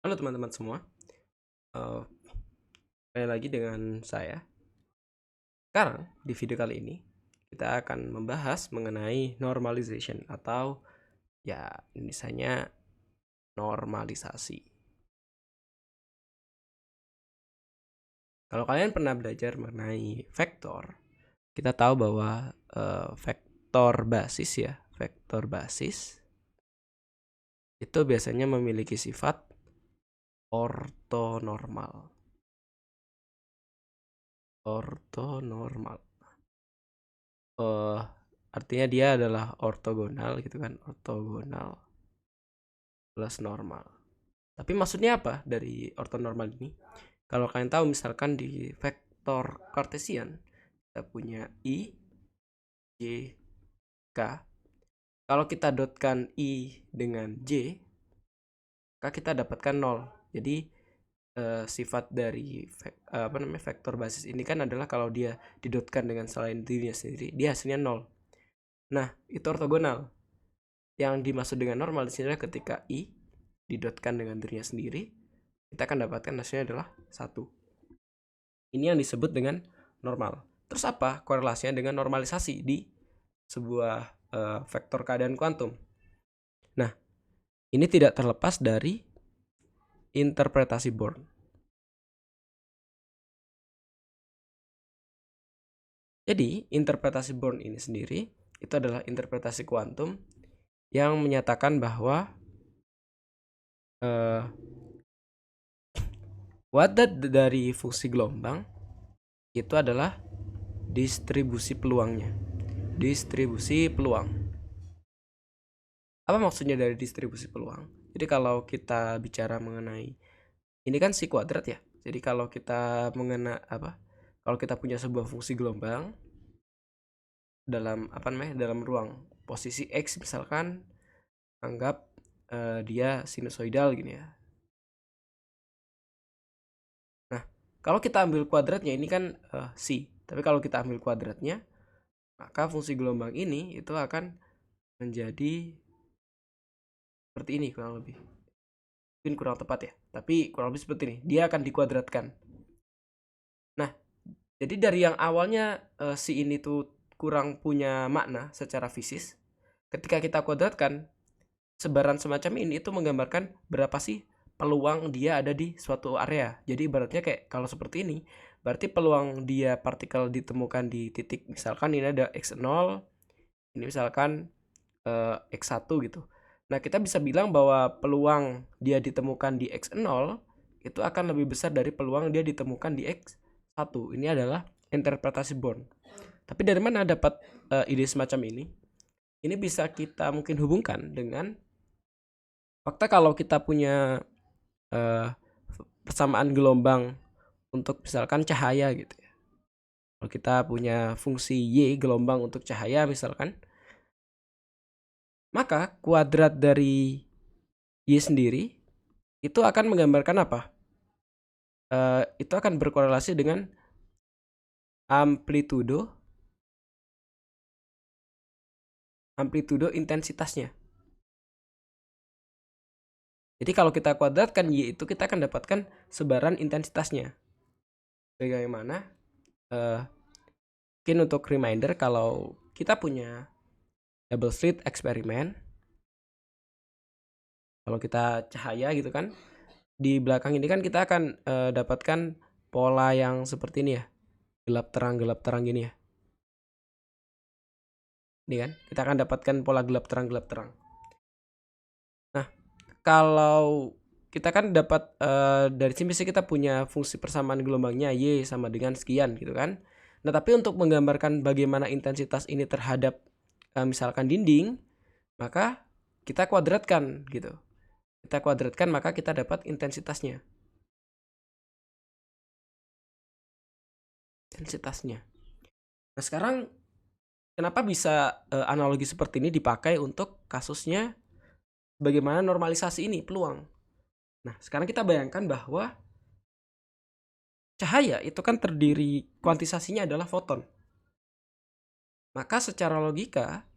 Halo teman-teman semua, eee, kembali lagi dengan saya. Sekarang di video kali ini kita akan membahas mengenai normalization atau ya misalnya normalisasi. Kalau kalian pernah belajar mengenai vektor, kita tahu bahwa, vektor basis itu biasanya memiliki sifat ortonormal. Ortonormal, eee, artinya dia adalah ortogonal gitu kan, ortogonal plus normal. Tapi maksudnya apa dari ortonormal ini? Kalau kalian tahu misalkan di vektor Cartesian kita punya I, J, K. Kalau kita dotkan I dengan J, maka kita dapatkan 0. Jadi sifat dari vektor basis ini kan adalah kalau dia didotkan dengan selain dirinya sendiri, dia hasilnya 0. Nah, itu ortogonal. Yang dimaksud dengan normal di sini adalah ketika I didotkan dengan dirinya sendiri, kita akan dapatkan hasilnya adalah 1. Ini yang disebut dengan normal. Terus apa korelasinya dengan normalisasi di sebuah vektor keadaan kuantum? Nah, ini tidak terlepas dari interpretasi Born. Jadi, interpretasi Born ini sendiri itu adalah interpretasi kuantum yang menyatakan bahwa wadah dari fungsi gelombang itu adalah distribusi peluangnya. Distribusi peluang. Apa maksudnya dari distribusi peluang? Jadi kalau kita bicara mengenai ini kan si kuadrat ya. Jadi kalau kita kalau kita punya sebuah fungsi gelombang dalam ruang posisi X misalkan, anggap dia sinusoidal gini ya. Nah, kalau kita ambil kuadratnya ini kan C. Tapi kalau kita ambil kuadratnya, maka fungsi gelombang ini itu akan menjadi seperti ini kurang lebih. Mungkin kurang tepat ya, tapi kurang lebih seperti ini. Dia akan dikuadratkan. Nah, jadi dari yang awalnya si ini tuh kurang punya makna secara fisis, ketika kita kuadratkan, sebaran semacam ini itu menggambarkan berapa sih peluang dia ada di suatu area. Jadi ibaratnya kayak kalau seperti ini, berarti peluang dia partikel ditemukan di titik misalkan ini ada x0, ini misalkan x1 gitu. Nah, kita bisa bilang bahwa peluang dia ditemukan di x0 itu akan lebih besar dari peluang dia ditemukan di x1. Ini adalah interpretasi Born. Tapi dari mana dapat ide semacam ini? Ini bisa kita mungkin hubungkan dengan fakta kalau kita punya persamaan gelombang untuk misalkan cahaya gitu ya. Kalau kita punya fungsi Y gelombang untuk cahaya misalkan, maka kuadrat dari Y sendiri itu akan menggambarkan apa? Itu akan berkorelasi dengan amplitudo intensitasnya. Jadi kalau kita kuadratkan Y itu kita akan dapatkan sebaran intensitasnya. Bagaimana? Mungkin untuk reminder kalau kita punya double slit eksperimen, kalau kita cahaya gitu kan, di belakang ini kan kita akan dapatkan pola yang seperti ini ya, gelap terang gini ya. Ini kan kita akan dapatkan pola gelap terang. Nah, kalau kita kan dapat dari sini kita punya fungsi persamaan gelombangnya Y sama dengan sekian gitu kan. Nah, tapi untuk menggambarkan bagaimana intensitas ini terhadap misalkan dinding, maka kita kuadratkan gitu. Kita kuadratkan maka kita dapat intensitasnya. Nah, sekarang kenapa bisa analogi seperti ini dipakai untuk kasusnya bagaimana normalisasi ini peluang. Nah, sekarang kita bayangkan bahwa cahaya itu kan terdiri kuantisasinya adalah foton. Maka secara logika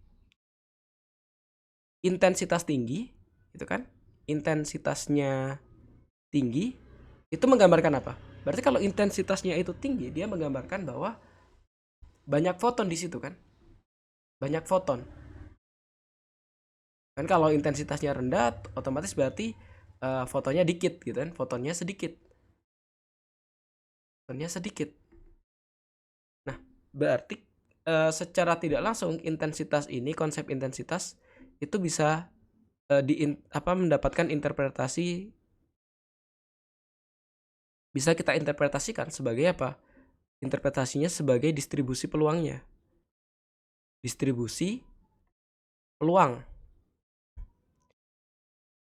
intensitas tinggi itu kan intensitasnya tinggi itu menggambarkan apa? Berarti kalau intensitasnya itu tinggi, dia menggambarkan bahwa banyak foton di situ kan? Banyak foton. Kan kalau intensitasnya rendah, otomatis berarti fotonnya dikit gitu kan? Fotonnya sedikit. Fotonnya sedikit. Nah, berarti secara tidak langsung intensitas ini, konsep intensitas itu bisa mendapatkan interpretasi, bisa kita interpretasikan sebagai apa? Interpretasinya sebagai distribusi peluangnya. Distribusi peluang.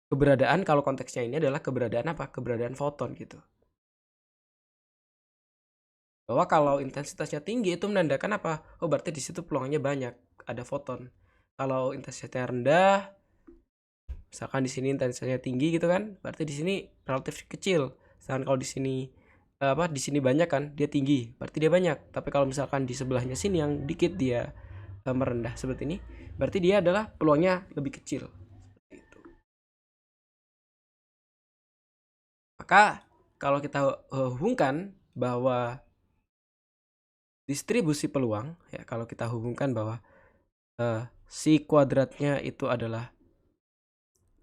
Keberadaan, kalau konteksnya ini adalah keberadaan apa? Keberadaan foton gitu. Bahwa kalau intensitasnya tinggi itu menandakan apa? Oh, berarti di situ peluangnya banyak, ada foton. Kalau intensitasnya rendah, misalkan di sini intensitasnya tinggi gitu kan, berarti di sini relatif kecil. Sedangkan kalau di sini di sini banyak kan, dia tinggi, berarti dia banyak. Tapi kalau misalkan di sebelahnya sini yang dikit dia merendah seperti ini, berarti dia adalah peluangnya lebih kecil. Itu. Maka kalau kita hubungkan bahwa distribusi peluang, ya kalau kita hubungkan bahwa si kuadratnya itu adalah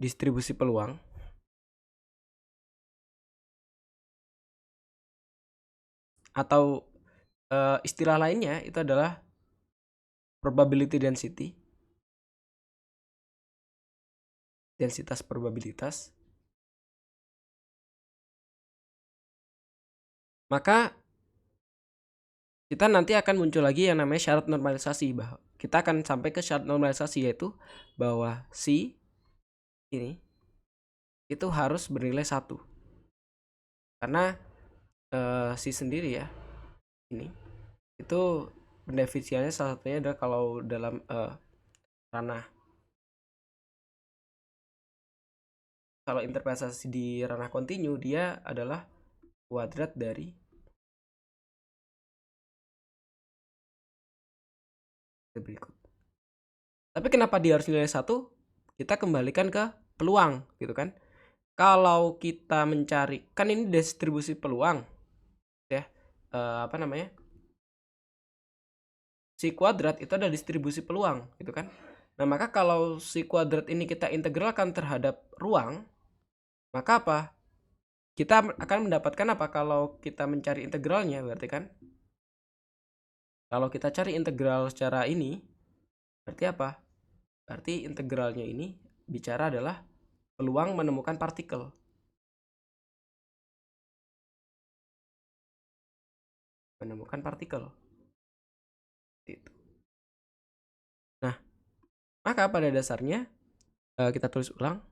distribusi peluang, atau istilah lainnya itu adalah probability density, densitas probabilitas, maka kita nanti akan muncul lagi yang namanya syarat normalisasi. Bahwa kita akan sampai ke syarat normalisasi, yaitu bahwa si ini itu harus bernilai 1. Karena si sendiri ya, ini itu pendefinisiannya salah satunya adalah kalau dalam ranah, kalau interpretasi di ranah kontinu, dia adalah kuadrat dari berikut. Tapi kenapa dia harus nilai 1? Kita kembalikan ke peluang gitu kan. Kalau kita mencari, kan ini distribusi peluang ya, si kuadrat itu ada distribusi peluang gitu kan. Nah, maka kalau si kuadrat ini kita integralkan terhadap ruang, maka apa? Kita akan mendapatkan apa kalau kita mencari integralnya, berarti kan? Kalau kita cari integral secara ini, berarti apa? Berarti integralnya ini bicara adalah peluang menemukan partikel. Menemukan partikel. Itu. Nah, maka pada dasarnya kita tulis ulang.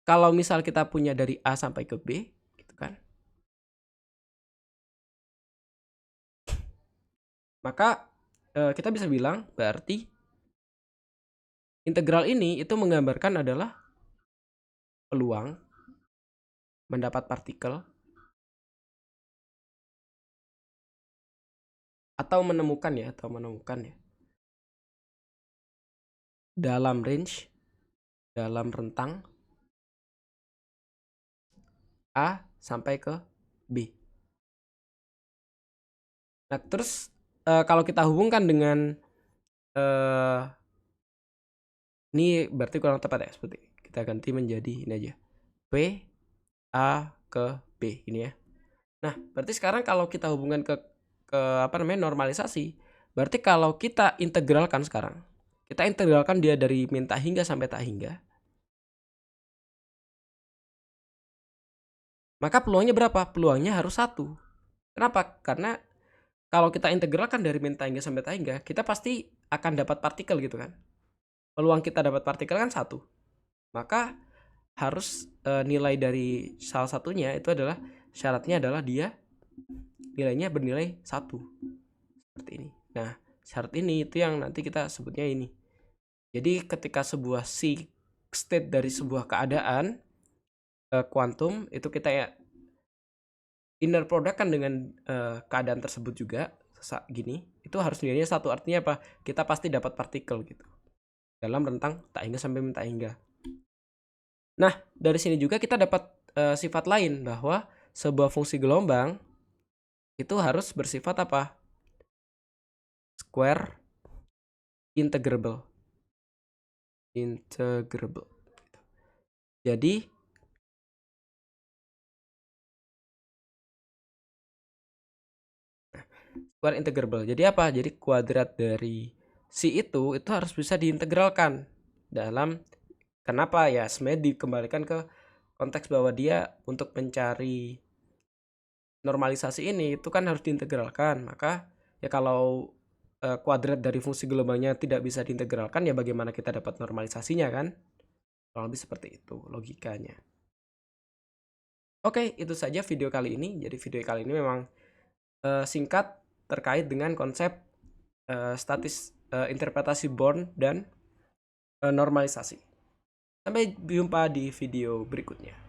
Kalau misal kita punya dari A sampai ke B, gitu kan? Maka kita bisa bilang berarti integral ini itu menggambarkan adalah peluang mendapat partikel atau menemukan ya, dalam range, dalam rentang A sampai ke B. Nah, terus kalau kita hubungkan dengan ini berarti kurang tepat ya, seperti kita ganti menjadi ini aja, P A ke B ini ya. Nah, berarti sekarang kalau kita hubungkan ke normalisasi, berarti kalau kita integralkan sekarang, kita integralkan dia dari min tak hingga sampai tak hingga, maka peluangnya berapa? Peluangnya harus 1. Kenapa? Karena kalau kita integralkan dari min tak hingga sampai tak hingga, kita pasti akan dapat partikel gitu kan. Peluang kita dapat partikel kan 1. Maka harus nilai dari salah satunya itu adalah, syaratnya adalah dia nilainya bernilai 1. Seperti ini. Nah, syarat ini itu yang nanti kita sebutnya ini. Jadi ketika sebuah state dari sebuah keadaan kuantum itu kita ya inner product kan dengan keadaan tersebut juga gini, itu harus nilainya 1. Artinya apa? Kita pasti dapat partikel gitu dalam rentang tak hingga sampai min tak hingga. Nah, dari sini juga kita dapat sifat lain bahwa sebuah fungsi gelombang itu harus bersifat apa? Square integrable. Jadi square integrable. Jadi apa? Jadi kuadrat dari si itu harus bisa diintegralkan dalam, kenapa ya? Sebenarnya dikembalikan ke konteks bahwa dia untuk mencari normalisasi ini itu kan harus diintegralkan. Maka ya kalau kuadrat dari fungsi gelombangnya tidak bisa diintegralkan, ya bagaimana kita dapat normalisasinya kan? Kalau lebih seperti itu logikanya. Oke, itu saja video kali ini. Jadi video kali ini memang singkat terkait dengan konsep interpretasi Born dan normalisasi. Sampai jumpa di video berikutnya.